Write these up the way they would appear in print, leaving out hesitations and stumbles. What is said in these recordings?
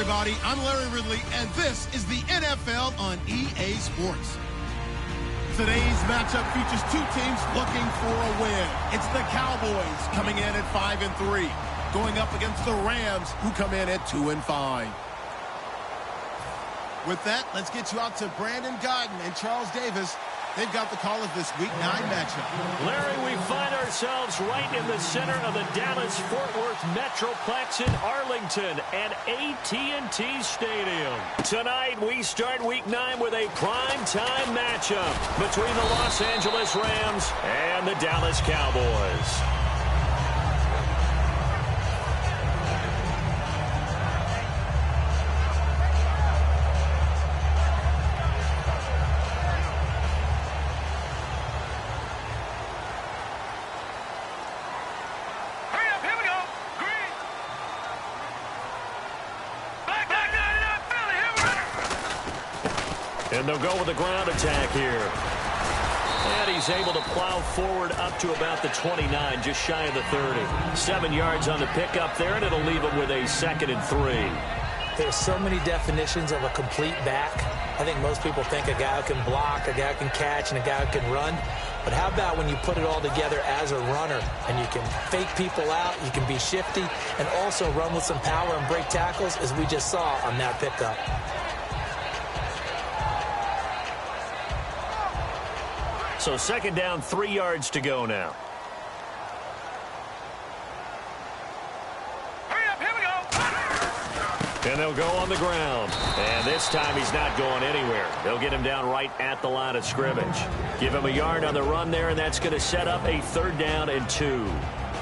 everybody. I'm Larry Ridley, and this is the NFL on EA Sports. Today's matchup features two teams looking for a win. It's the Cowboys coming in at 5-3, going up against the Rams, who come in at 2-5. With that, let's get you out to Brandon Godden and Charles Davis. They've got the call of this Week 9 matchup. Larry, we find ourselves right in the center of the Dallas-Fort Worth Metroplex in Arlington and AT&T Stadium. Tonight, we start Week 9 with a prime-time matchup between the Los Angeles Rams and the Dallas Cowboys. And they'll go with a ground attack here. And he's able to plow forward up to about the 29, just shy of the 30. 7 yards on the pickup there, and it'll leave him with a 2nd and 3. There's so many definitions of a complete back. I think most people think a guy who can block, a guy who can catch, and a guy who can run. But how about when you put it all together as a runner, and you can fake people out, you can be shifty, and also run with some power and break tackles, as we just saw on that pickup. So 2nd down, 3 yards to go now. Hurry up, here we go. And they'll go on the ground. And this time he's not going anywhere. They'll get him down right at the line of scrimmage. Give him a yard on the run there, and that's going to set up a 3rd down and 2.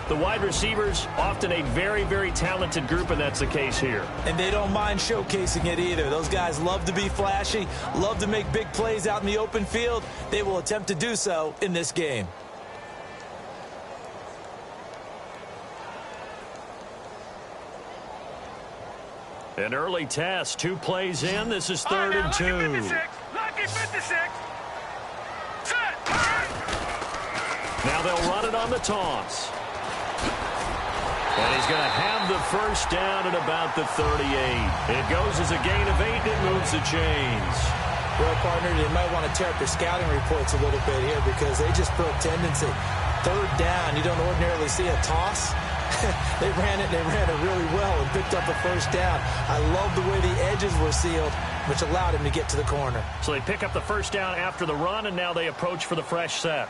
The wide receivers, often a very, very talented group, and that's the case here. And they don't mind showcasing it either. Those guys love to be flashy, love to make big plays out in the open field. They will attempt to do so in this game. An early test, 2 plays in. This is 3rd and 2. Lucky 56. Set. Now they'll run it on the toss. And he's going to have the 1st down at about the 38. It goes as a gain of 8, and it moves the chains. Well, partner, they might want to tear up their scouting reports a little bit here because they just broke tendency. 3rd down, you don't ordinarily see a toss. They ran it really well and picked up the 1st down. I love the way the edges were sealed, which allowed him to get to the corner. So they pick up the 1st down after the run, and now they approach for the fresh set.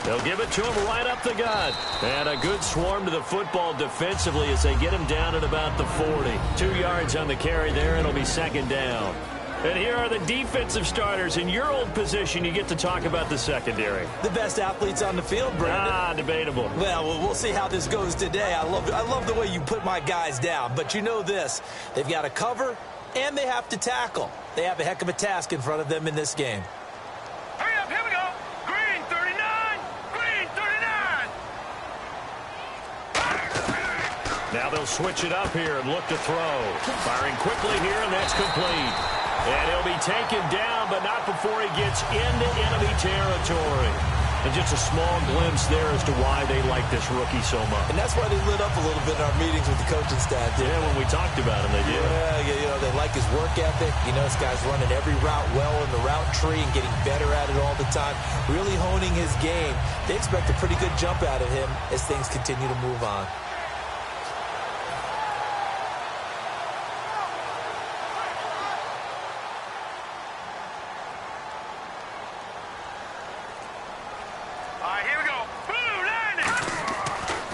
They'll give it to him right up the gut. And a good swarm to the football defensively as they get him down at about the 40. 2 yards on the carry there, and it'll be 2nd down. And here are the defensive starters. In your old position, you get to talk about the secondary. The best athletes on the field, Brandon. Debatable. Well, we'll see how this goes today. I love the way you put my guys down. But you know this. They've got to cover, and they have to tackle. They have a heck of a task in front of them in this game. Hurry up, here we go. Green 39. Green 39. Now they'll switch it up here and look to throw. Firing quickly here, and that's complete. And he'll be taken down, but not before he gets into enemy territory. And just a small glimpse there as to why they like this rookie so much. And that's why they lit up a little bit in our meetings with the coaching staff. Yeah, when we talked about him, they did. Yeah, they like his work ethic. You know, this guy's running every route well in the route tree and getting better at it all the time. Really honing his game. They expect a pretty good jump out of him as things continue to move on.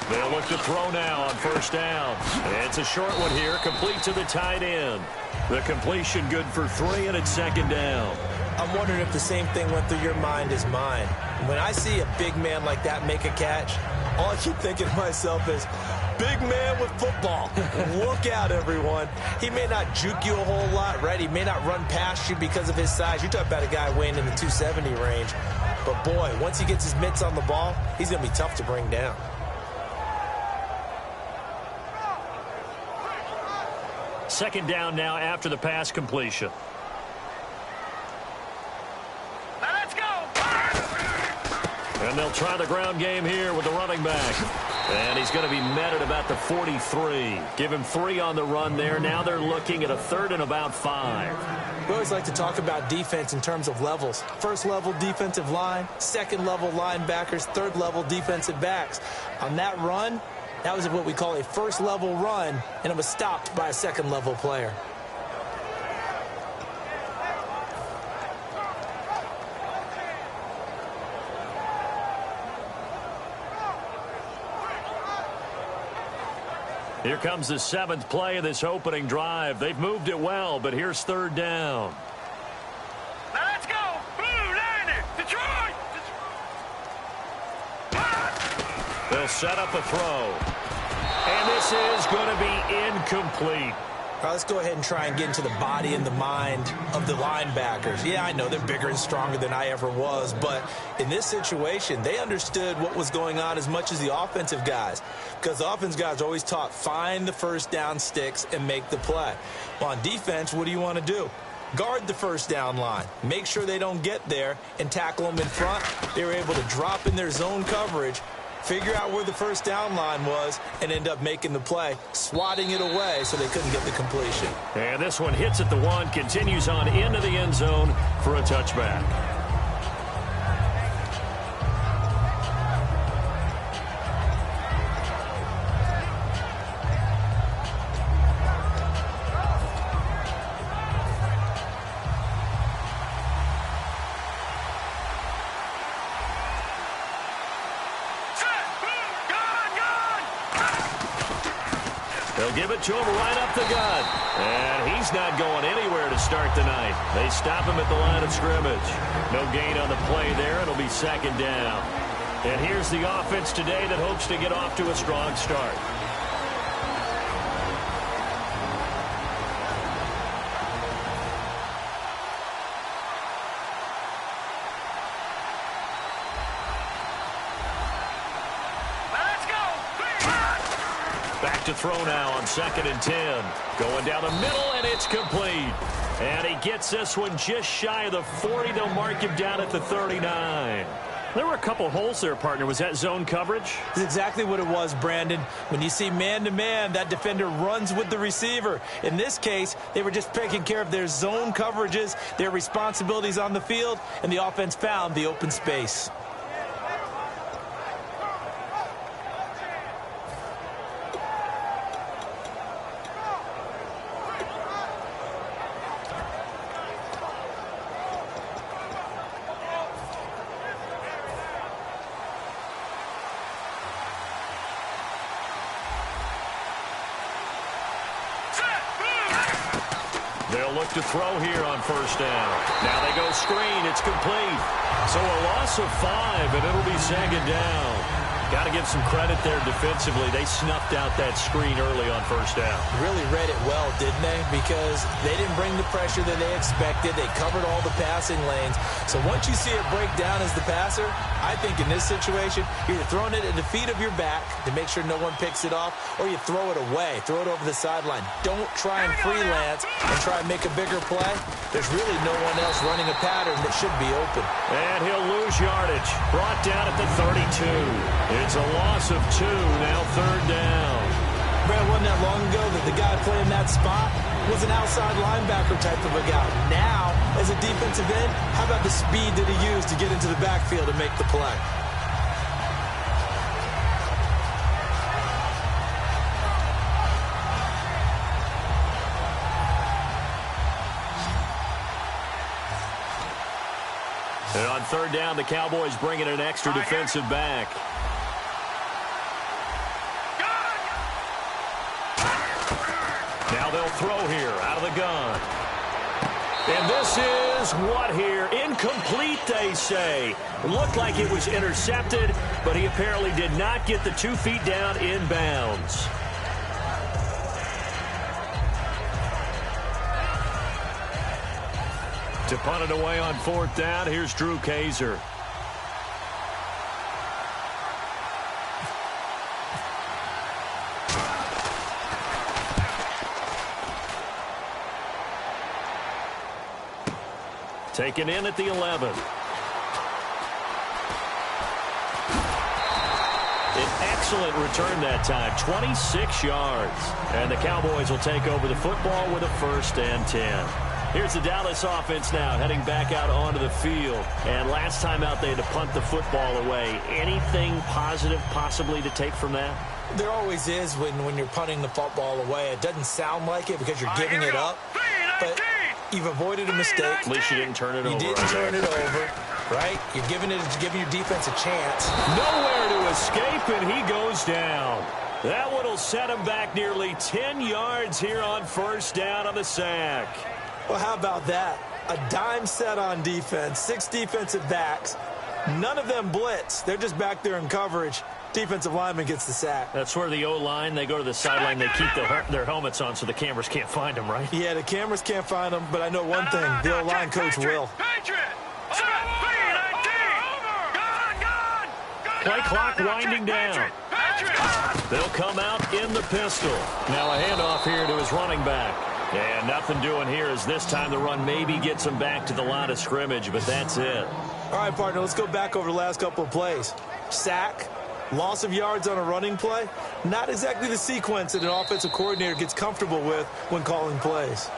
They'll look to throw now on 1st down. It's a short one here, complete to the tight end. The completion good for 3, and it's 2nd down. I'm wondering if the same thing went through your mind as mine. When I see a big man like that make a catch, all I keep thinking to myself is, big man with football. Look out, everyone. He may not juke you a whole lot, right? He may not run past you because of his size. You're talking about a guy weighing in the 270 range. But, boy, once he gets his mitts on the ball, he's going to be tough to bring down. Second down now after the pass completion. Let's go. And they'll try the ground game here with the running back. And he's going to be met at about the 43. Give him 3 on the run there. Now they're looking at a 3rd and about 5. We always like to talk about defense in terms of levels. First level defensive line, second level linebackers, third level defensive backs. On that run, that was what we call a first level run, and it was stopped by a second level player. Here comes the 7th play of this opening drive. They've moved it well, but here's 3rd down. Let's go! Blue Lightning! Detroit! They'll set up a throw. And this is going to be incomplete. All right, let's go ahead and try and get into the body and the mind of the linebackers. Yeah, I know they're bigger and stronger than I ever was, but in this situation, they understood what was going on as much as the offensive guys, because the offensive guys are always taught, find the first down sticks and make the play. Well, on defense, what do you want to do? Guard the first down line. Make sure they don't get there and tackle them in front. They were able to drop in their zone coverage, figure out where the first down line was, and end up making the play, swatting it away so they couldn't get the completion. And this one hits at the 1, continues on into the end zone for a touchback. They'll give it to him right up the gut. And he's not going anywhere to start the night. They stop him at the line of scrimmage. No gain on the play there. It'll be 2nd down. And here's the offense today that hopes to get off to a strong start. Back to throw now on 2nd and 10. Going down the middle, and it's complete. And he gets this one just shy of the 40. They'll mark him down at the 39. There were a couple holes there, partner. Was that zone coverage? That's exactly what it was, Brandon. When you see man-to-man, that defender runs with the receiver. In this case, they were just taking care of their zone coverages, their responsibilities on the field, and the offense found the open space. They'll look to throw here on 1st down. Now they go screen. It's complete. So a loss of 5, and it'll be 2nd down. Got to give some credit there defensively. They snuffed out that screen early on 1st down. Really read it well, didn't they? Because they didn't bring the pressure that they expected. They covered all the passing lanes. So once you see it break down as the passer, I think in this situation, you're throwing it at the feet of your back to make sure no one picks it off, or you throw it away, throw it over the sideline. Don't try and freelance and try and make a bigger play. There's really no one else running a pattern that should be open. And he'll lose yardage. Brought down at the 32. It's a loss of 2, now 3rd down. Brad, wasn't that long ago that the guy playing that spot was an outside linebacker type of a guy. Now, as a defensive end, how about the speed that he used to get into the backfield and make the play? And on 3rd down, the Cowboys bring in an extra defensive back. Now they'll throw here out of the gun. And this is what here? Incomplete, they say. Looked like it was intercepted, but he apparently did not get the 2 feet down in bounds. To punt it away on 4th down, here's Drew Kaiser. Taken in at the 11. An excellent return that time, 26 yards. And the Cowboys will take over the football with a 1st and 10. Here's the Dallas offense now heading back out onto the field. And last time out they had to punt the football away. Anything positive possibly to take from that? There always is when you're punting the football away. It doesn't sound like it because you're giving it up. But you've avoided a mistake. At least you didn't turn it over. You didn't turn it over, right? You're giving your defense a chance. Nowhere to escape, and he goes down. That one will set him back nearly 10 yards here on 1st down on the sack. Well, how about that? A dime set on defense, 6 defensive backs. None of them blitz. They're just back there in coverage. Defensive lineman gets the sack. That's where the O-line, they go to the sideline, they keep their helmets on so the cameras can't find them, right? Yeah, the cameras can't find them, but I know one thing. The O-line coach will. Play clock winding down. They'll come out in the pistol. Now a handoff here to his running back. And nothing doing here as this time the run maybe gets him back to the line of scrimmage, but that's it. All right, partner, let's go back over the last couple of plays. Sack, loss of yards on a running play. Not exactly the sequence that an offensive coordinator gets comfortable with when calling plays.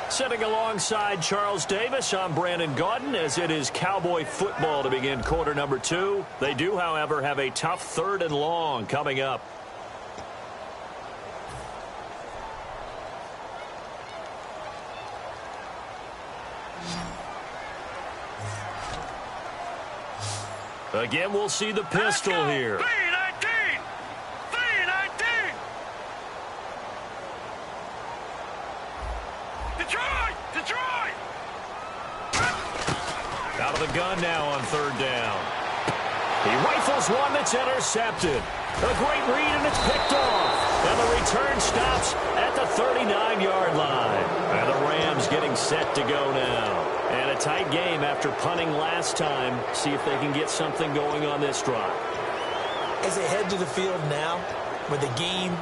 Sitting alongside Charles Davis, I'm Brandon Gaudin as it is Cowboy football to begin quarter number 2. They do, however, have a tough 3rd and long coming up. Again, we'll see the pistol here. 3-19! Detroit! Out of the gun now on 3rd down. He rifles one that's intercepted. A great read, and it's picked off. And the return stops at the 39-yard line. And the Rams getting set to go now. And a tight game after punting last time. See if they can get something going on this drive. As they head to the field now, with the game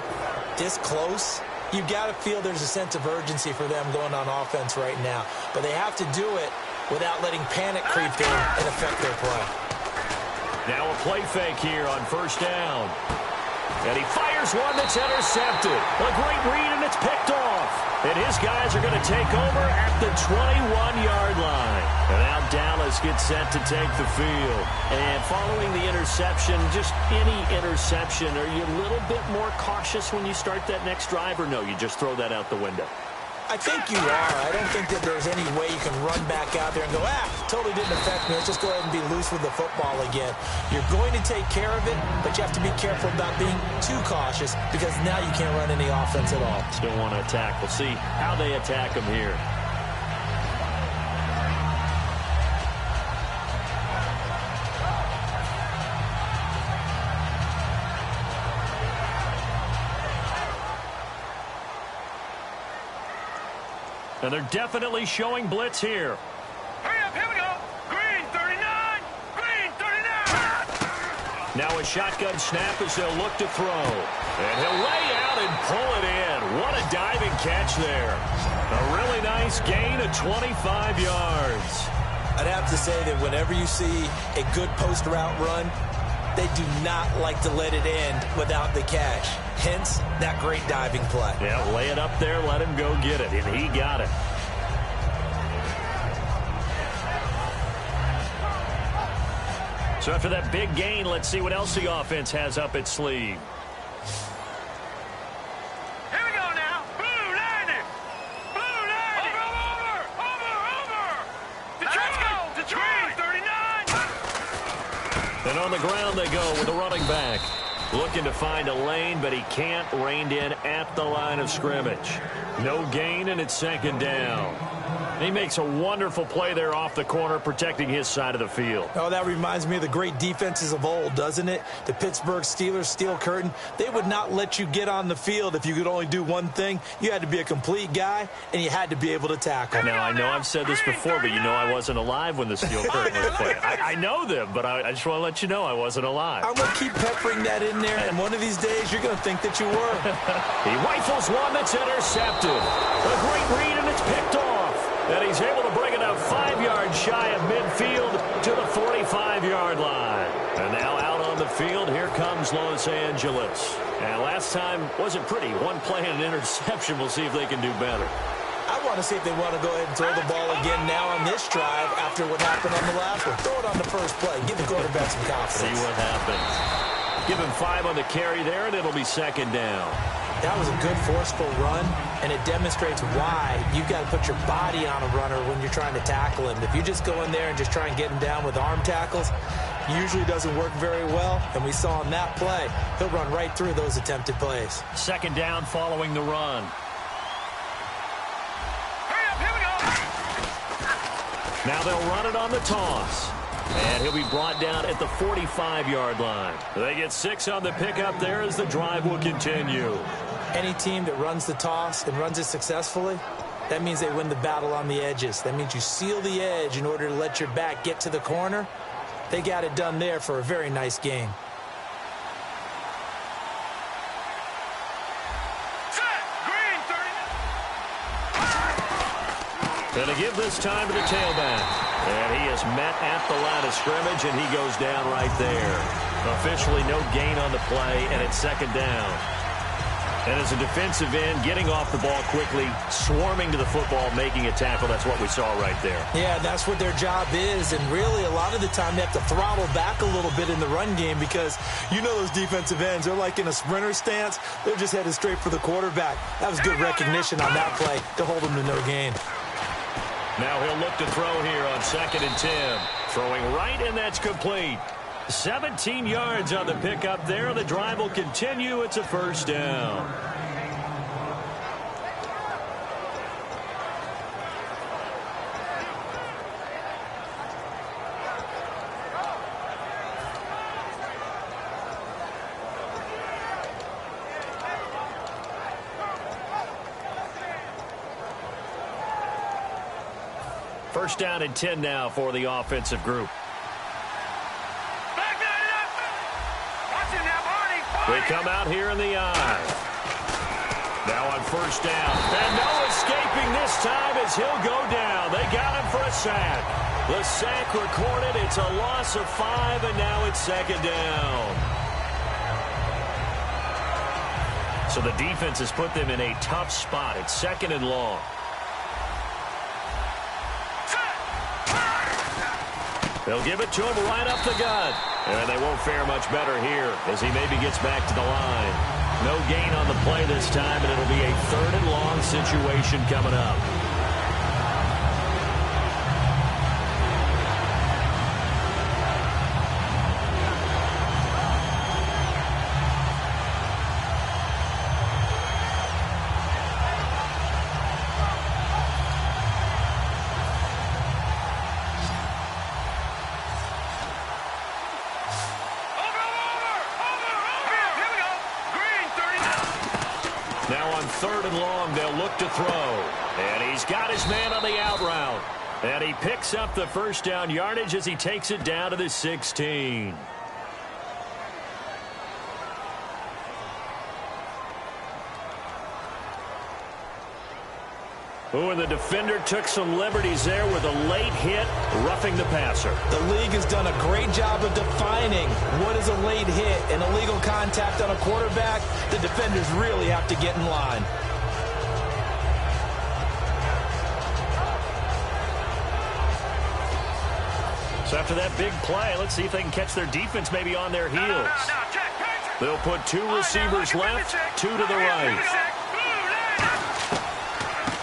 this close, you've got to feel there's a sense of urgency for them going on offense right now. But they have to do it without letting panic creep in and affect their play. Now a play fake here on 1st down. And he fires one that's intercepted. A great read, and it's picked off. And his guys are going to take over at the 21-yard line. And now Dallas gets set to take the field. And following the interception, just any interception, are you a little bit more cautious when you start that next drive, or no, you just throw that out the window? I think you are. I don't think that there's any way you can run back out there and go, totally didn't affect me. Let's just go ahead and be loose with the football again. You're going to take care of it, but you have to be careful about being too cautious because now you can't run any offense at all. Still want to attack. We'll see how they attack him here. And they're definitely showing blitz here. Hurry up, here we go. Green 39. Now a shotgun snap as they'll look to throw. And he'll lay out and pull it in. What a diving catch there. A really nice gain of 25 yards. I'd have to say that whenever you see a good post route run, they do not like to let it end without the catch. Hence, that great diving play. Yeah, lay it up there, let him go get it, and he got it. So after that big gain, let's see what else the offense has up its sleeve. Here we go now. Blue 90. Blue 90. Over. Detroit. Green 39. And on the ground they go with the running back. Looking to find a lane, but he can't. Reined in at the line of scrimmage. No gain, and it's 2nd down. He makes a wonderful play there off the corner, protecting his side of the field. Oh, that reminds me of the great defenses of old, doesn't it? The Pittsburgh Steelers, Steel Curtain. They would not let you get on the field if you could only do one thing. You had to be a complete guy, and you had to be able to tackle. Now, I know I've said this before, but you know I wasn't alive when the Steel Curtain was playing. I know them, but I just want to let you know I wasn't alive. I'm going to keep peppering that in there, and one of these days you're going to think that you were. He rifles one that's intercepted. A great read, and it's picked off. And he's able to bring it up 5 yards shy of midfield to the 45-yard line. And now out on the field. Here comes Los Angeles. And last time wasn't pretty. One play and an interception. We'll see if they can do better. I want to see if they want to go ahead and throw the ball again now on this drive after what happened on the last one. Throw it on the first play. Give the quarterback some confidence. See what happens. Give him 5 on the carry there, and it'll be second down. That was a good, forceful run, and it demonstrates why you've got to put your body on a runner when you're trying to tackle him. If you just go in there and just try and get him down with arm tackles, usually doesn't work very well, and we saw on that play, he'll run right through those attempted plays. Second down following the run. Hurry up, here we go. Now they'll run it on the toss. And he'll be brought down at the 45-yard line. They get 6 on the pickup there as the drive will continue. Any team that runs the toss and runs it successfully, that means they win the battle on the edges. That means you seal the edge in order to let your back get to the corner. They got it done there for a very nice game. Set. Green 30. Going to give this time to the tailback. And he is met at the line of scrimmage, and he goes down right there. Officially no gain on the play, and it's second down. And as a defensive end, getting off the ball quickly, swarming to the football, making a tackle, that's what we saw right there. Yeah, that's what their job is, and really a lot of the time they have to throttle back a little bit in the run game because you know those defensive ends, they're like in a sprinter stance. They're just headed straight for the quarterback. That was good recognition on that play to hold them to no gain. Now he'll look to throw here on 2nd and 10. Throwing right, and that's complete. 17 yards on the pickup there. The drive will continue. It's a first down. First down and 10 now for the offensive group. They come out here in the eye. Now on first down. And no escaping this time as he'll go down. They got him for a sack. The sack recorded. It's a loss of 5, and now it's second down. So the defense has put them in a tough spot. It's second and long. They'll give it to him right up the gut. And they won't fare much better here as he maybe gets back to the line. No gain on the play this time, and it'll be a 3rd and long situation coming up. To throw, and he's got his man on the out route, and he picks up the first down yardage as he takes it down to the 16. Oh, and the defender took some liberties there with a late hit, roughing the passer. The league has done a great job of defining what is a late hit and illegal contact on a quarterback. The defenders really have to get in line. So after that big play, let's see if they can catch their defense maybe on their heels. They'll put 2 receivers left, 2 to the right.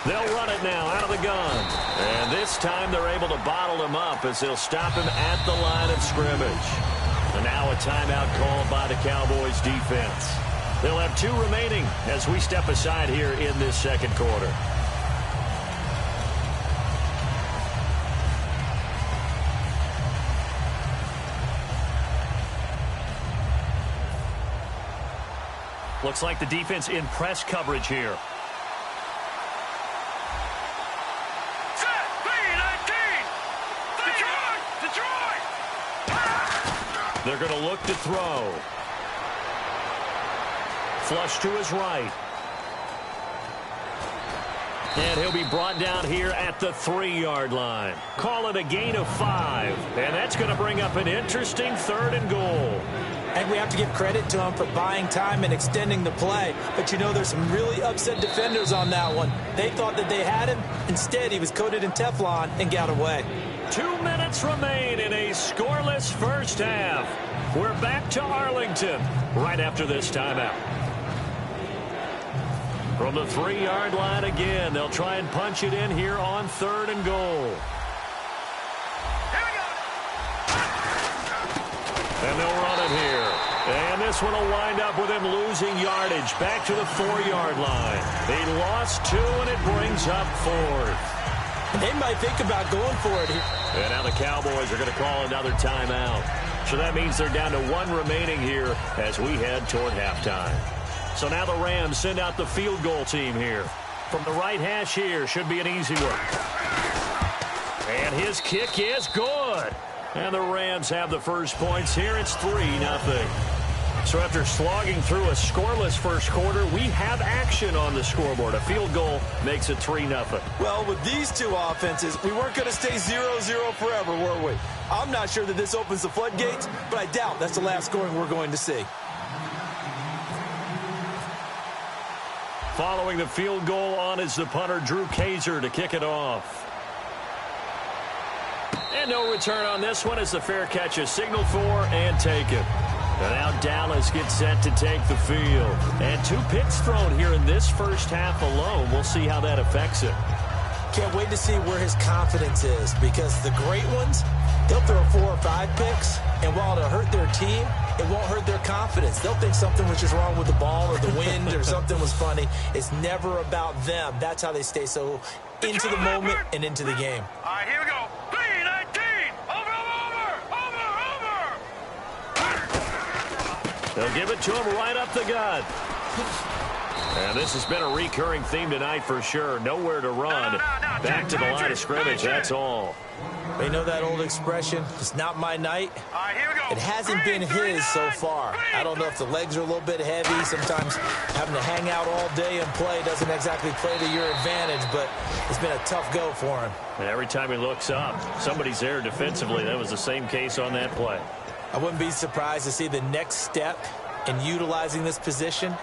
They'll run it now out of the gun. And this time they're able to bottle him up as they'll stop him at the line of scrimmage. And now a timeout called by the Cowboys defense. They'll have 2 remaining as we step aside here in this second quarter. Looks like the defense in press coverage here. Set. B-19. Detroit. They're going to look to throw. Flush to his right. And he'll be brought down here at the 3-yard line. Call it a gain of 5. And that's going to bring up an interesting 3rd and goal. And we have to give credit to him for buying time and extending the play. But, you know, there's some really upset defenders on that one. They thought that they had him. Instead, he was coated in Teflon and got away. 2 minutes remain in a scoreless first half. We're back to Arlington right after this timeout. From the 3-yard line again, they'll try and punch it in here on 3rd and goal. And they'll run it here. And this one will wind up with him losing yardage back to the 4-yard line. They lost 2, and it brings up 4th. They might think about going for it here. And now the Cowboys are going to call another timeout. So that means they're down to 1 remaining here as we head toward halftime. So now the Rams send out the field goal team here. From the right hash here, should be an easy one. And his kick is good. And the Rams have the first points here. It's 3-0. So after slogging through a scoreless first quarter, we have action on the scoreboard. A field goal makes it 3-0. Well, with these two offenses, we weren't going to stay 0-0 forever, were we? I'm not sure that this opens the floodgates, but I doubt that's the last scoring we're going to see. Following the field goal on is the punter, Drew Kaiser, to kick it off. And no return on this one as the fair catch is signaled for and taken. And now Dallas gets set to take the field. And 2 picks thrown here in this first half alone. We'll see how that affects it. Can't wait to see where his confidence is, because the great ones, they'll throw 4 or 5 picks, and while it'll hurt their team, it won't hurt their confidence. They'll think something was just wrong with the ball or the wind or something was funny. It's never about them. That's how they stay so into the moment and into the game. All right, here we go. 3-19. Over. They'll give it to him right up the gut. And this has been a recurring theme tonight for sure. Nowhere to run. Back to the line of scrimmage, that's all. You know that old expression, it's not my night? All right, here we go. It hasn't been his so far. I don't know if the legs are a little bit heavy. Sometimes having to hang out all day and play doesn't exactly play to your advantage, but it's been a tough go for him. And every time he looks up, somebody's there defensively. That was the same case on that play. I wouldn't be surprised to see the next step in utilizing this position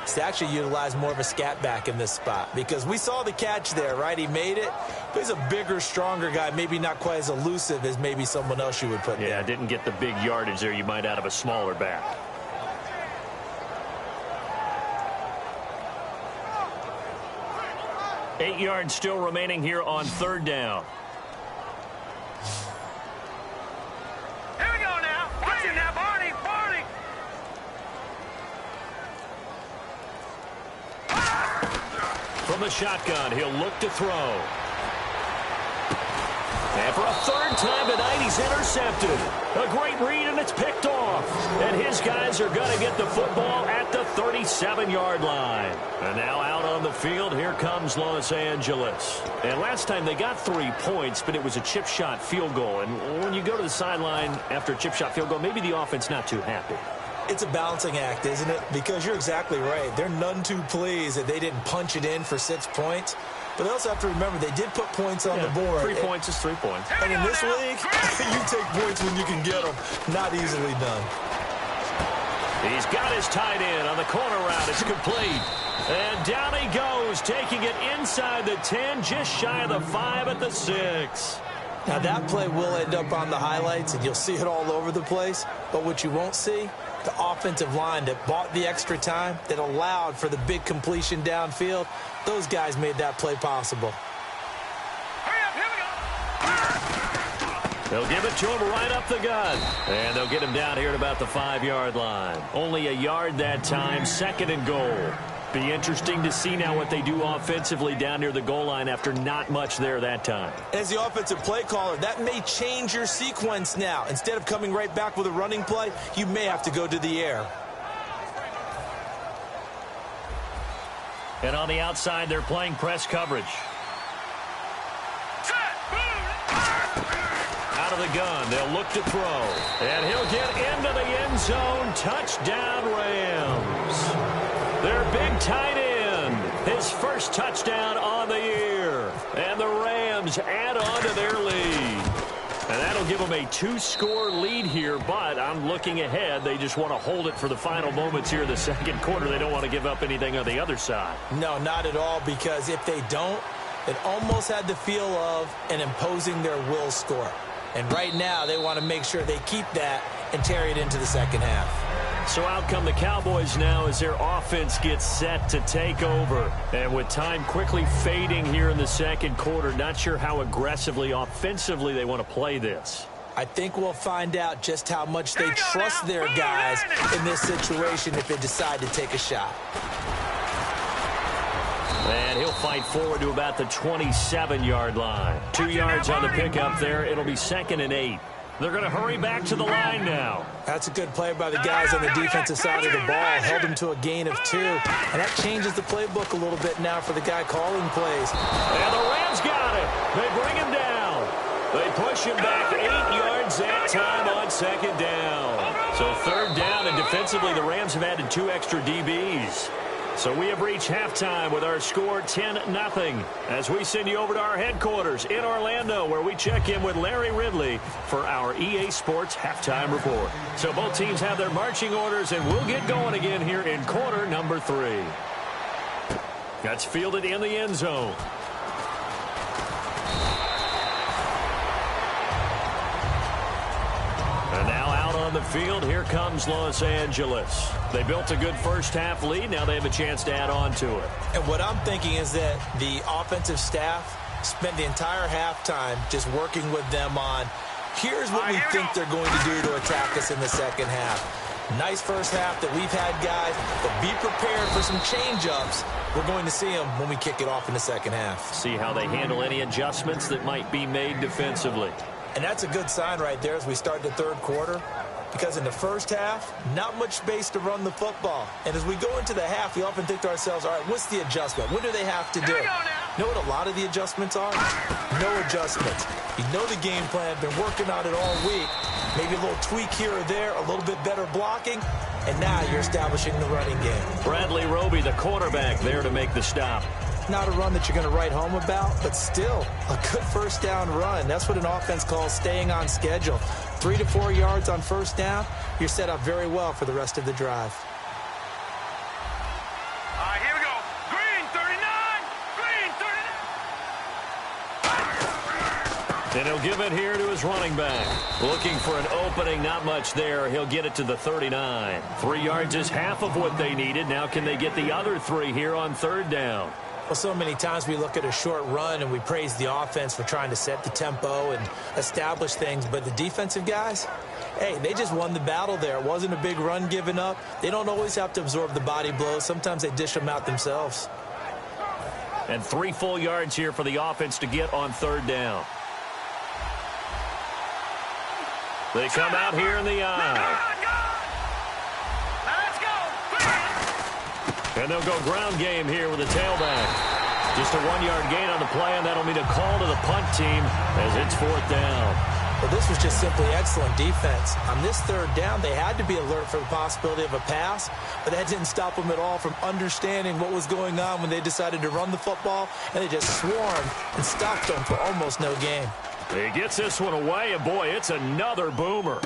is to actually utilize more of a scat back in this spot, because we saw the catch there, right? He made it, but he's a bigger, stronger guy, maybe not quite as elusive as maybe someone else you would put there. Yeah, didn't get the big yardage there you might out of a smaller back. Eight yards still remaining here on 3rd down. Here we go now. Watch it now, Barney. From the shotgun, he'll look to throw. And for a 3rd time tonight, he's intercepted. A great read, and it's picked off. And his guys are going to get the football at the 37-yard line. And now out on the field, here comes Los Angeles. And last time they got 3 points, but it was a chip shot field goal. And when you go to the sideline after a chip shot field goal, maybe the offense not too happy. It's a balancing act, isn't it? Because you're exactly right. They're none too pleased that they didn't punch it in for 6 points. But they also have to remember they did put points on the board. 3 points is 3 points. And in this league, you take points when you can get them. Not easily done. He's got his tight end on the corner route. It's complete. And down he goes, taking it inside the 10, just shy of the 5 at the 6. Now, that play will end up on the highlights, and you'll see it all over the place. But what you won't see, the offensive line that bought the extra time, that allowed for the big completion downfield, those guys made that play possible. Hurry up, here we go. They'll give it to him right up the gut. And they'll get him down here at about the 5-yard line. Only a yard that time, 2nd and goal. Be interesting to see now what they do offensively down near the goal line after not much there that time. As the offensive play caller, that may change your sequence now. Instead of coming right back with a running play, you may have to go to the air. And on the outside, they're playing press coverage. Out of the gun, they'll look to throw. And he'll get into the end zone. Touchdown, Rams. Their big tight end, his first touchdown on the year. And the Rams add on to their lead. And that'll give them a 2-score lead here, but I'm looking ahead. They just want to hold it for the final moments here in the second quarter. They don't want to give up anything on the other side. No, not at all, because if they don't, it almost had the feel of an imposing their will score. And right now, they want to make sure they keep that and carry it into the second half. So out come the Cowboys now as their offense gets set to take over. And with time quickly fading here in the second quarter, not sure how aggressively, offensively they want to play this. I think we'll find out just how much they trust their guys in this situation if they decide to take a shot. And he'll fight forward to about the 27-yard line. 2 yards on the pickup there. It'll be 2nd and 8. They're going to hurry back to the line now. That's a good play by the guys on the defensive side of the ball. Held him to a gain of 2. And that changes the playbook a little bit now for the guy calling plays. And the Rams got it. They bring him down. They push him back 8 yards that time on 2nd down. So 3rd down, and defensively the Rams have added 2 extra DBs. So we have reached halftime with our score 10-0 as we send you over to our headquarters in Orlando, where we check in with Larry Ridley for our EA Sports Halftime Report. So both teams have their marching orders, and we'll get going again here in quarter number 3. That's fielded in the end zone. And now out on the field, here comes Los Angeles. They built a good first-half lead. Now they have a chance to add on to it. And what I'm thinking is that the offensive staff spent the entire halftime just working with them on, here's what we think they're going to do to attack us in the second half. Nice first half that we've had, guys, but be prepared for some change-ups. We're going to see them when we kick it off in the second half. See how they handle any adjustments that might be made defensively. And that's a good sign right there as we start the third quarter, because in the first half, not much space to run the football. And as we go into the half, we often think to ourselves, all right, what's the adjustment? What do they have to do? You know what a lot of the adjustments are? No adjustments. You know the game plan, been working on it all week. Maybe a little tweak here or there, a little bit better blocking, and now you're establishing the running game. Bradley Roby, the quarterback, there to make the stop. Not a run that you're going to write home about, but still a good first down run. That's what an offense calls staying on schedule. 3 to 4 yards on first down, you're set up very well for the rest of the drive. All right, here we go. Green 39. Green 39. And he'll give it here to his running back. Looking for an opening, not much there. He'll get it to the 39. 3 yards is half of what they needed. Now can they get the other 3 here on 3rd down? Well, so many times we look at a short run and we praise the offense for trying to set the tempo and establish things. But the defensive guys, hey, they just won the battle there. It wasn't a big run given up. They don't always have to absorb the body blows. Sometimes they dish them out themselves. And 3 full yards here for the offense to get on 3rd down. They come out here in the eye. And they'll go ground game here with a tailback. Just a 1-yard gain on the play, and that'll mean a call to the punt team as it's 4th down. Well, this was just simply excellent defense. On this 3rd down, they had to be alert for the possibility of a pass, but that didn't stop them at all from understanding what was going on when they decided to run the football, and they just swarmed and stopped them for almost no gain. He gets this one away, and boy, it's another boomer.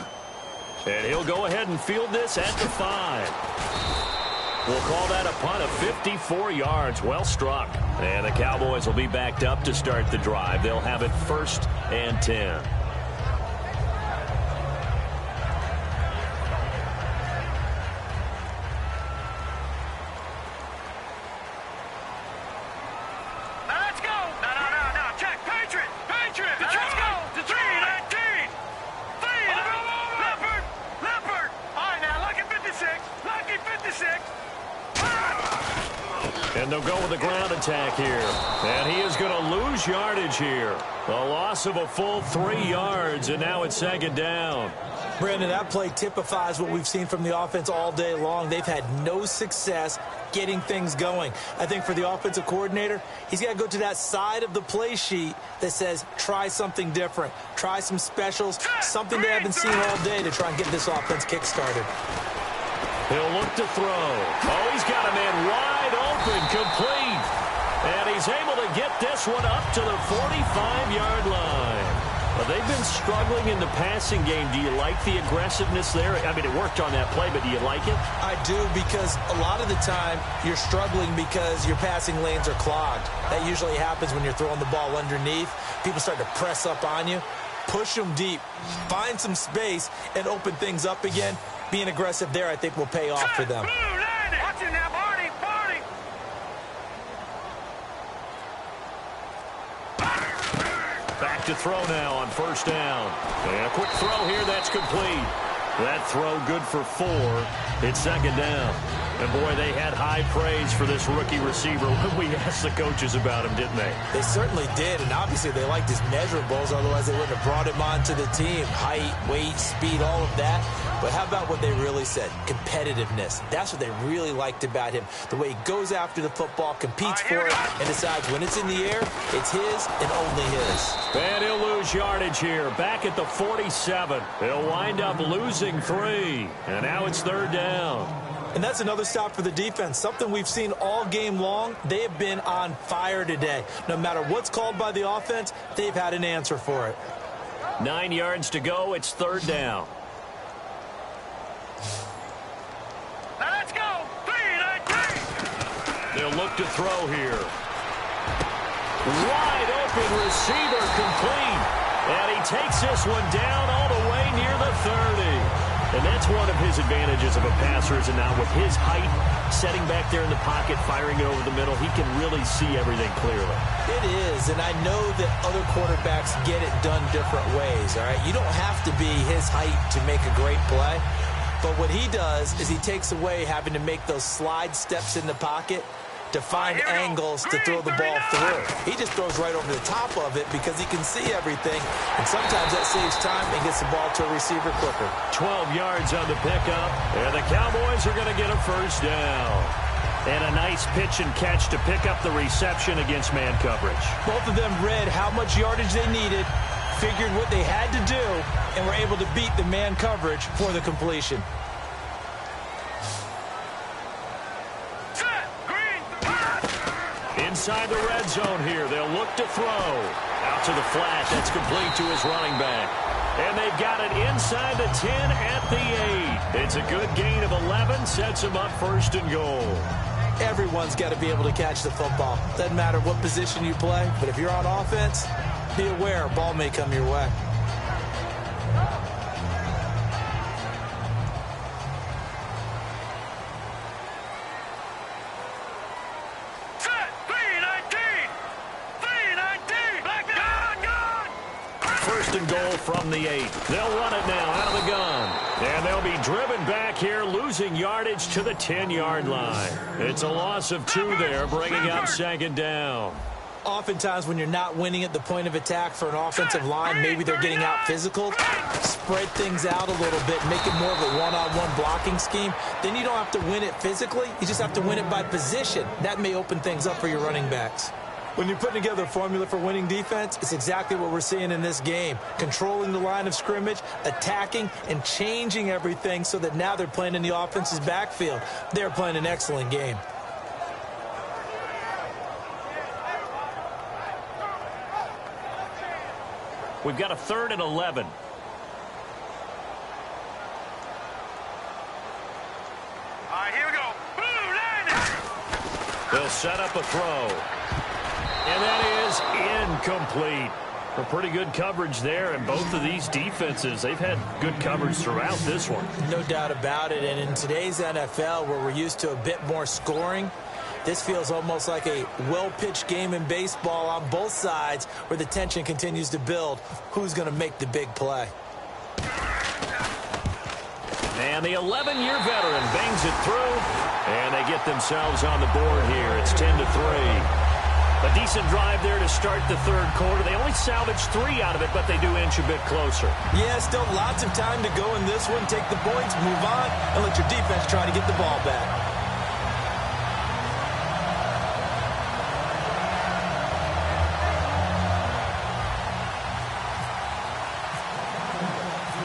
And he'll go ahead and field this at the 5. We'll call that a punt of 54 yards. Well struck. And the Cowboys will be backed up to start the drive. They'll have it 1st and 10. Let's go. No. Check. Patriot. Let's go. To 319. Leopard. All right, now, lucky 56. And they'll go with a ground attack here. And he is going to lose yardage here. A loss of a full 3 yards, and now it's 2nd down. Brandon, that play typifies what we've seen from the offense all day long. They've had no success getting things going. I think for the offensive coordinator, he's got to go to that side of the play sheet that says try something different. Try some specials, something they haven't seen all day to try and get this offense kick-started. He'll look to throw. Oh, he's got a man wide open, complete. And he's able to get this one up to the 45-yard line. They've been struggling in the passing game. Do you like the aggressiveness there? I mean, it worked on that play, but do you like it? I do, because a lot of the time you're struggling because your passing lanes are clogged. That usually happens when you're throwing the ball underneath. People start to press up on you. Push them deep. Find some space and open things up again. Being aggressive there, I think, will pay off for them. Watch it now, Barney. Back to throw now on first down. And a quick throw here, that's complete. That throw good for 4. It's second down. And, boy, they had high praise for this rookie receiver when we asked the coaches about him, didn't they? They certainly did, and obviously they liked his measurables, otherwise they wouldn't have brought him onto the team. Height, weight, speed, all of that. But how about what they really said? Competitiveness. That's what they really liked about him. The way he goes after the football, competes for it, and decides when it's in the air, it's his and only his. And he'll lose yardage here. Back at the 47. He'll wind up losing 3. And now it's third down. And that's another stop for the defense. Something we've seen all game long. They have been on fire today. No matter what's called by the offense, they've had an answer for it. 9 yards to go. It's third down. Now let's go. 3-9-3. They'll look to throw here. Wide open receiver complete. And he takes this one down all the way near the 30. And that's one of his advantages of a passer, is now with his height, setting back there in the pocket, firing it over the middle, he can really see everything clearly. It is, and I know that other quarterbacks get it done different ways, all right? You don't have to be his height to make a great play, but what he does is he takes away having to make those slide steps in the pocket to find angles to throw the ball through. He just throws right over the top of it because he can see everything, and sometimes that saves time and gets the ball to a receiver quicker. 12 yards on the pickup, and the Cowboys are going to get a first down. And a nice pitch and catch to pick up the reception against man coverage. Both of them read how much yardage they needed, figured what they had to do, and were able to beat the man coverage for the completion. Inside the red zone here, they'll look to throw. Out to the flat, that's complete to his running back. And they've got it inside the 10 at the 8. It's a good gain of 11, sets him up first and goal. Everyone's got to be able to catch the football. Doesn't matter what position you play, but if you're on offense, be aware a ball may come your way. First and goal from the 8. They'll run it now out of the gun. And they'll be driven back here, losing yardage to the 10-yard line. It's a loss of 2 there, bringing up second down. Oftentimes when you're not winning at the point of attack for an offensive line, maybe they're getting out physical, spread things out a little bit, make it more of a one-on-one blocking scheme. Then you don't have to win it physically. You just have to win it by position. That may open things up for your running backs. When you're putting together a formula for winning defense, it's exactly what we're seeing in this game. Controlling the line of scrimmage, attacking, and changing everything so that now they're playing in the offense's backfield. They're playing an excellent game. We've got a 3rd and 11. All right, here we go. They'll set up a throw. And that is incomplete. A pretty good coverage there, and both of these defenses, they've had good coverage throughout this one. No doubt about it, and in today's NFL, where we're used to a bit more scoring, this feels almost like a well-pitched game in baseball on both sides where the tension continues to build. Who's going to make the big play? And the 11-year veteran bangs it through, and they get themselves on the board here. It's 10-3. A decent drive there to start the third quarter. They only salvaged 3 out of it, but they do inch a bit closer. Yeah, still lots of time to go in this one. Take the points, move on, and let your defense try to get the ball back.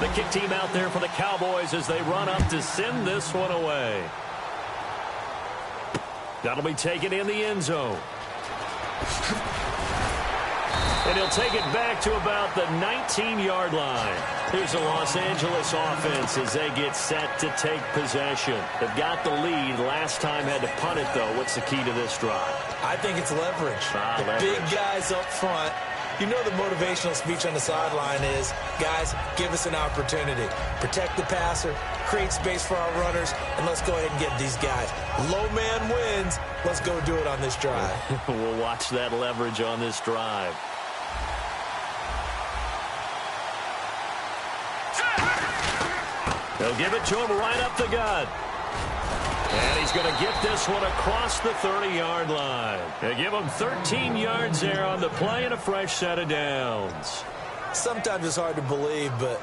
The kick team out there for the Cowboys as they run up to send this one away. That'll be taken in the end zone. And he'll take it back to about the 19-yard line. Here's the Los Angeles offense as they get set to take possession. They've got the lead. Last time had to punt it, though. What's the key to this drive? I think it's leverage. Big guys up front. You know the motivational speech on the sideline is, guys, give us an opportunity. Protect the passer, create space for our runners, and let's go ahead and get these guys. Low man wins. Let's go do it on this drive. We'll watch that leverage on this drive. They'll give it to him right up the gut. And he's going to get this one across the 30-yard line. They give him 13 yards there on the play and a fresh set of downs. Sometimes it's hard to believe, but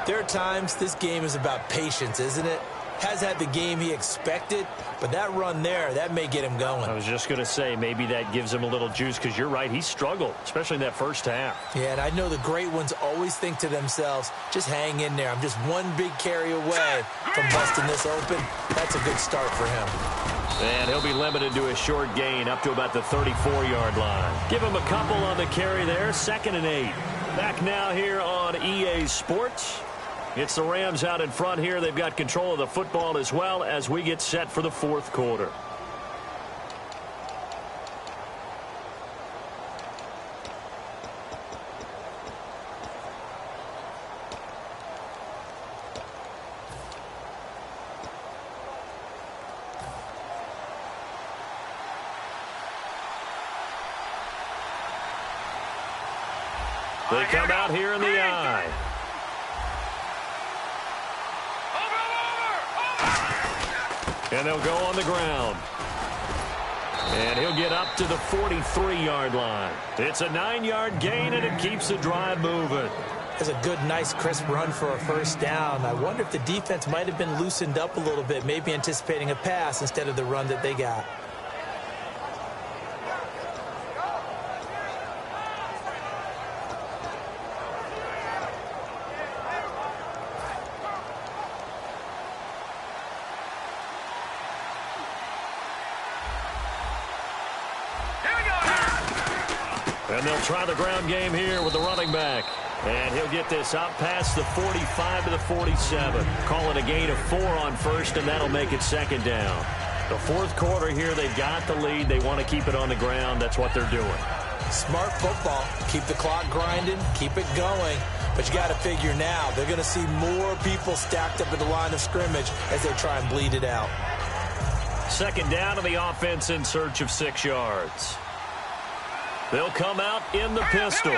there are times this game is about patience, isn't it? Has had the game he expected, but that run there, that may get him going. I was just going to say, maybe that gives him a little juice, because you're right, he struggled, especially in that first half. Yeah, and I know the great ones always think to themselves, just hang in there. I'm just one big carry away from busting this open. That's a good start for him. And he'll be limited to a short gain up to about the 34-yard line. Give him a couple on the carry there, 2nd and 8. Back now here on EA Sports. It's the Rams out in front here. They've got control of the football as well as we get set for the fourth quarter. They come out here in the eye. And they'll go on the ground. And he'll get up to the 43-yard line. It's a 9-yard gain, and it keeps the drive moving. It's a good, nice, crisp run for a first down. I wonder if the defense might have been loosened up a little bit, maybe anticipating a pass instead of the run that they got. And they'll try the ground game here with the running back. And he'll get this up past the 45 to the 47. Call it a gain of 4 on first, and that'll make it 2nd down. The fourth quarter here, they've got the lead. They want to keep it on the ground. That's what they're doing. Smart football. Keep the clock grinding. Keep it going. But you got to figure now, they're going to see more people stacked up at the line of scrimmage as they try and bleed it out. 2nd down to the offense in search of 6 yards. They'll come out in the pistol.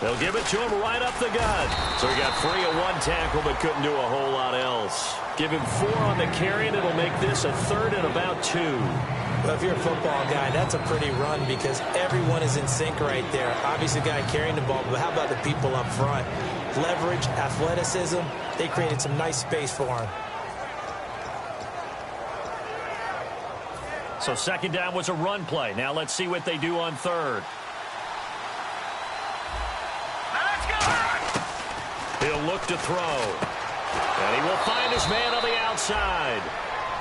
They'll give it to him right up the gut. So he got free of 1 tackle but couldn't do a whole lot else. Give him 4 on the carry, and it'll make this a 3rd and about 2. Well, if you're a football guy, that's a pretty run because everyone is in sync right there. Obviously, the guy carrying the ball, but how about the people up front? Leverage, athleticism, they created some nice space for him. So 2nd down was a run play. Now let's see what they do on 3rd. Let's go! He'll look to throw. And he will find his man on the outside.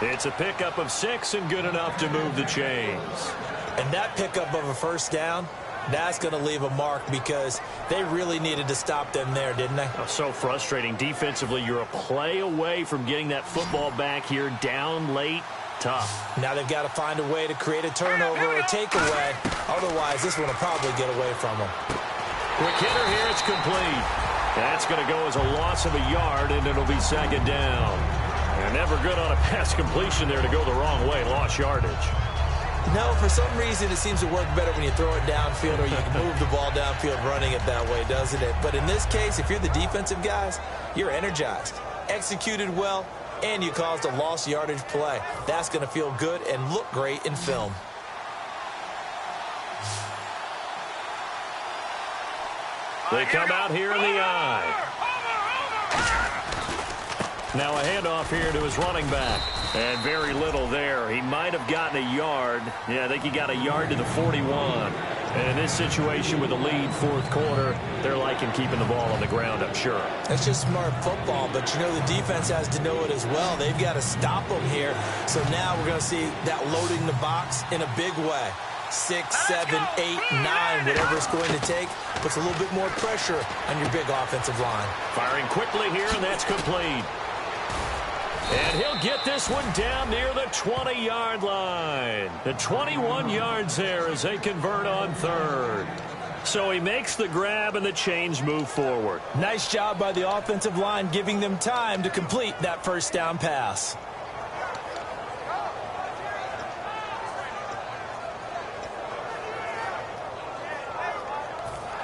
It's a pickup of 6 and good enough to move the chains. And that pickup of a first down, that's going to leave a mark because they really needed to stop them there, didn't they? Oh, so frustrating. Defensively, you're a play away from getting that football back here down late. Tough. Now they've got to find a way to create a turnover or a takeaway. Otherwise, this one will probably get away from them. Quick hitter here. It's complete. That's going to go as a loss of a yard, and it'll be 2nd down. And never good on a pass completion there to go the wrong way. Lost yardage. No, for some reason, it seems to work better when you throw it downfield or you can move the ball downfield running it that way, doesn't it? But in this case, if you're the defensive guys, you're energized, executed well, and you caused a lost yardage play. That's going to feel good and look great in film. They come out here in the eye. Now a handoff here to his running back. And very little there. He might have gotten a yard. Yeah, I think he got a yard to the 41. And in this situation with the lead fourth quarter, they're liking keeping the ball on the ground, I'm sure. That's just smart football, but you know the defense has to know it as well. They've got to stop them here. So now we're going to see that loading the box in a big way. 6, 7, 8, 9, whatever it's going to take, puts a little bit more pressure on your big offensive line. Firing quickly here, and that's complete. And he'll get this one down near the 20-yard line. The 21 yards there as they convert on third. So he makes the grab and the chains move forward. Nice job by the offensive line giving them time to complete that first down pass.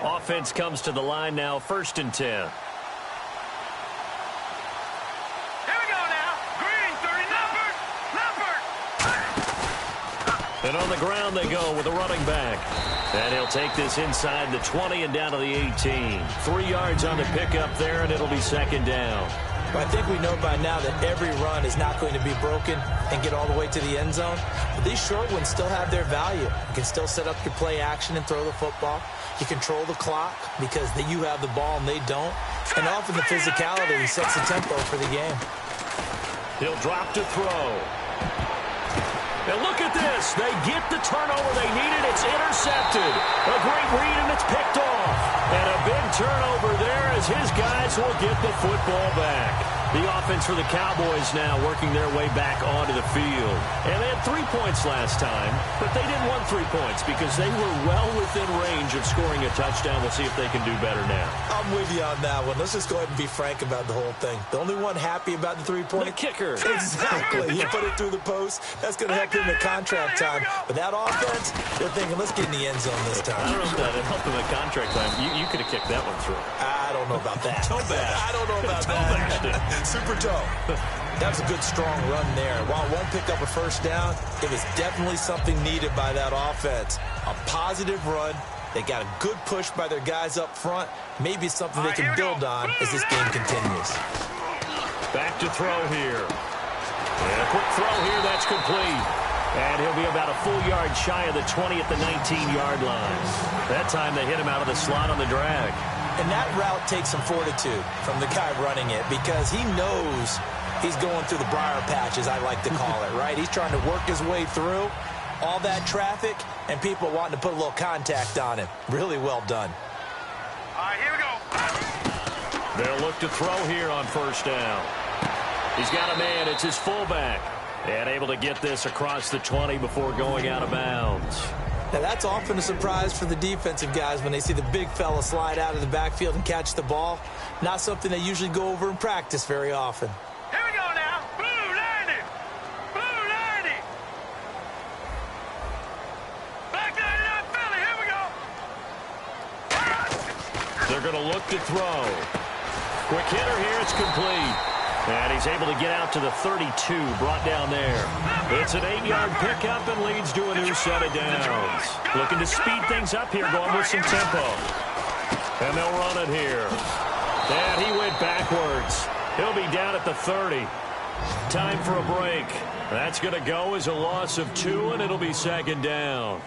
Offense comes to the line now, 1st and 10. And on the ground they go with a running back. And he'll take this inside the 20 and down to the 18. 3 yards on the pickup there, and it'll be 2nd down. But I think we know by now that every run is not going to be broken and get all the way to the end zone. But these short ones still have their value. You can still set up your play action and throw the football. You control the clock because you have the ball and they don't. And often the physicality sets the tempo for the game. He'll drop to throw. And look at this. They get the turnover they needed. It's intercepted. A great read, and it's picked off. And a big turnover there as his guys will get the football back. The offense for the Cowboys now working their way back onto the field. And they had 3 points last time, but they didn't want 3 points because they were well within range of scoring a touchdown. We'll see if they can do better now. I'm with you on that one. Let's just go ahead and be frank about the whole thing. The only one happy about the 3-point. The kicker. Exactly. He put it through the post. That's going to help him at contract time. But that offense, they're thinking, let's get in the end zone this time. I don't know if that helped him at contract time. You could have kicked that one through. I don't know about that. Toe bash. I don't know about that. Super toe. That was a good, strong run there. While it won't pick up a first down, it was definitely something needed by that offense. A positive run. They got a good push by their guys up front. Maybe something they can build on as this game continues. Back to throw here. And a quick throw here. That's complete. And he'll be about a full yard shy of the 20 at the 19-yard line. That time they hit him out of the slot on the drag. And that route takes some fortitude from the guy running it because he knows he's going through the briar patch, as I like to call it, right? He's trying to work his way through all that traffic and people wanting to put a little contact on him. Really well done. All right, here we go. They'll look to throw here on 1st down. He's got a man. It's his fullback. And able to get this across the 20 before going out of bounds. Now, that's often a surprise for the defensive guys when they see the big fella slide out of the backfield and catch the ball. Not something they usually go over in practice very often. Here we go now. Blue 90. Blue 90. Back 99 Philly. Here we go. They're going to look to throw. Quick hitter here. It's complete. And he's able to get out to the 32, brought down there. It's an 8-yard pickup and leads to a new set of downs. Looking to speed things up here, going with some tempo. And they'll run it here. And he went backwards. He'll be down at the 30. Time for a break. That's going to go as a loss of 2, and it'll be 2nd down.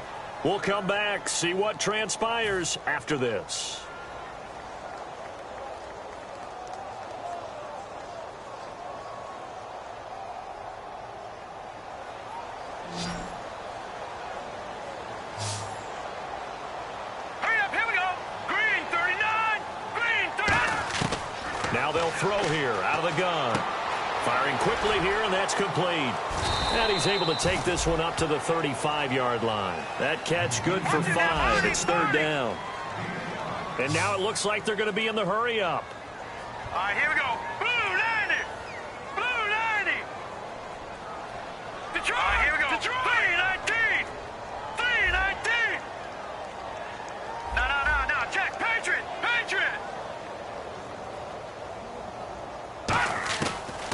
We'll come back, see what transpires after this. Now they'll throw here out of the gun. Firing quickly here, and that's complete. And he's able to take this one up to the 35-yard line. That catch good for 5. It's 3rd down. And now it looks like they're going to be in the hurry-up. All right, here we go. Blue 90. Blue 90. Detroit. All right, here we go. Detroit. 319. 319. No. Check. Patriot. Patriot.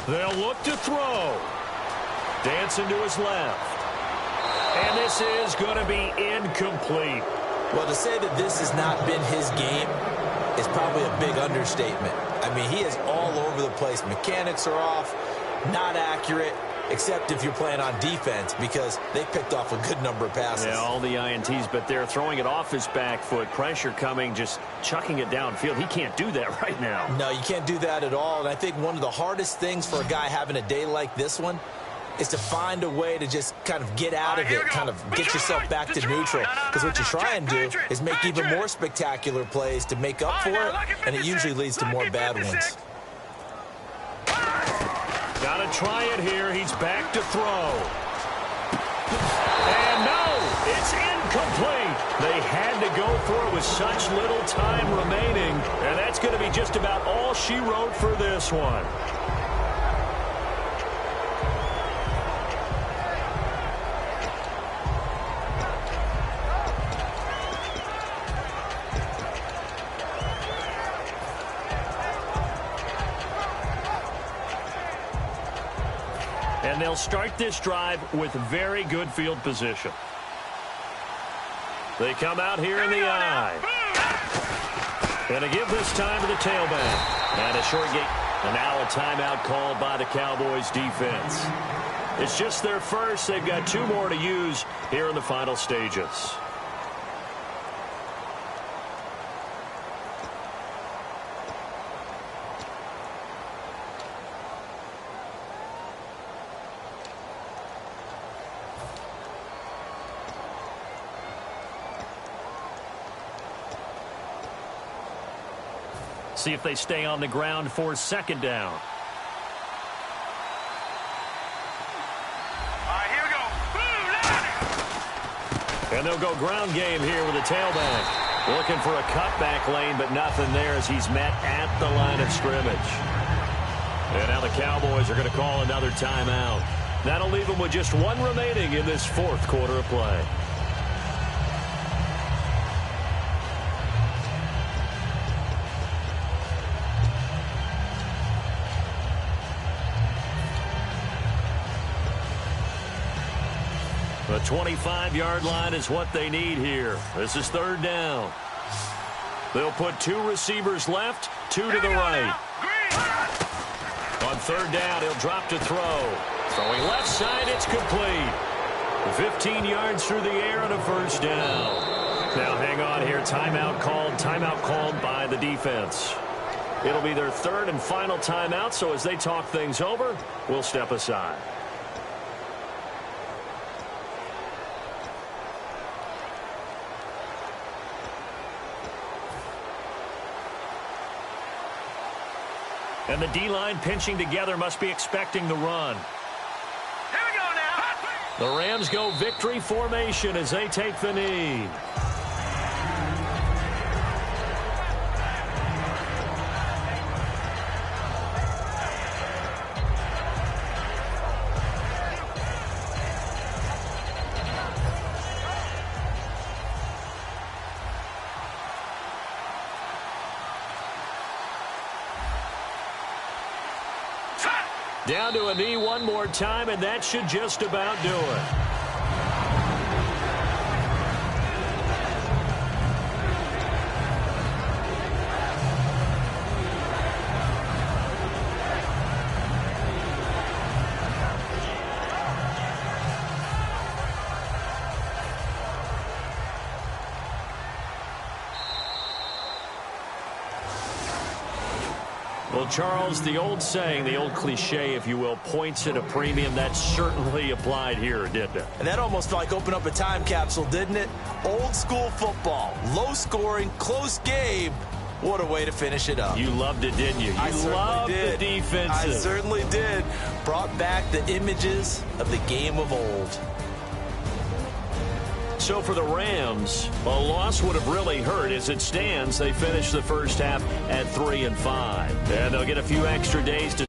They'll look to throw. Dancing to his left. And this is going to be incomplete. Well, to say that this has not been his game is probably a big understatement. I mean, he is all over the place. Mechanics are off, not accurate, except if you're playing on defense because they picked off a good number of passes. Yeah, all the INTs, but they're throwing it off his back foot. Pressure coming, just chucking it downfield. He can't do that right now. No, you can't do that at all. And I think one of the hardest things for a guy having a day like this one is to find a way to just kind of get out of it, kind of get yourself back to neutral. Because what you try and do is make even more spectacular plays to make up for it, and it usually leads to more bad ones. Got to try it here. He's back to throw. And no, it's incomplete. They had to go for it with such little time remaining, and that's going to be just about all she wrote for this one. And they'll start this drive with very good field position. They come out here in the I. And to give this time to the tailback. And a short gain. And now a timeout called by the Cowboys defense. It's just their first. They've got 2 more to use here in the final stages. See if they stay on the ground for 2nd down. All right, here we go. And they'll go ground game here with a tailback. Looking for a cutback lane, but nothing there as he's met at the line of scrimmage. And now the Cowboys are going to call another timeout. That'll leave them with just 1 remaining in this 4th quarter of play. The 25-yard line is what they need here. This is 3rd down. They'll put 2 receivers left, 2 to the right. On 3rd down, he'll drop to throw. Throwing left side, it's complete. 15 yards through the air and a 1st down. Now hang on here. Timeout called by the defense. It'll be their 3rd and final timeout, so as they talk things over, we'll step aside. And the D-line pinching together must be expecting the run. Here we go now. The Rams go victory formation as they take the knee. Down to a knee one more time, and that should just about do it. Well, Charles, the old saying, the old cliche, if you will, points at a premium, that certainly applied here, didn't it? And that almost like opened up a time capsule, didn't it? Old school football, low scoring, close game. What a way to finish it up. You loved it, didn't you? You loved the defense. I certainly did. Brought back the images of the game of old. So for the Rams, a loss would have really hurt. As it stands, they finish the first half at 3-5. And they'll get a few extra days to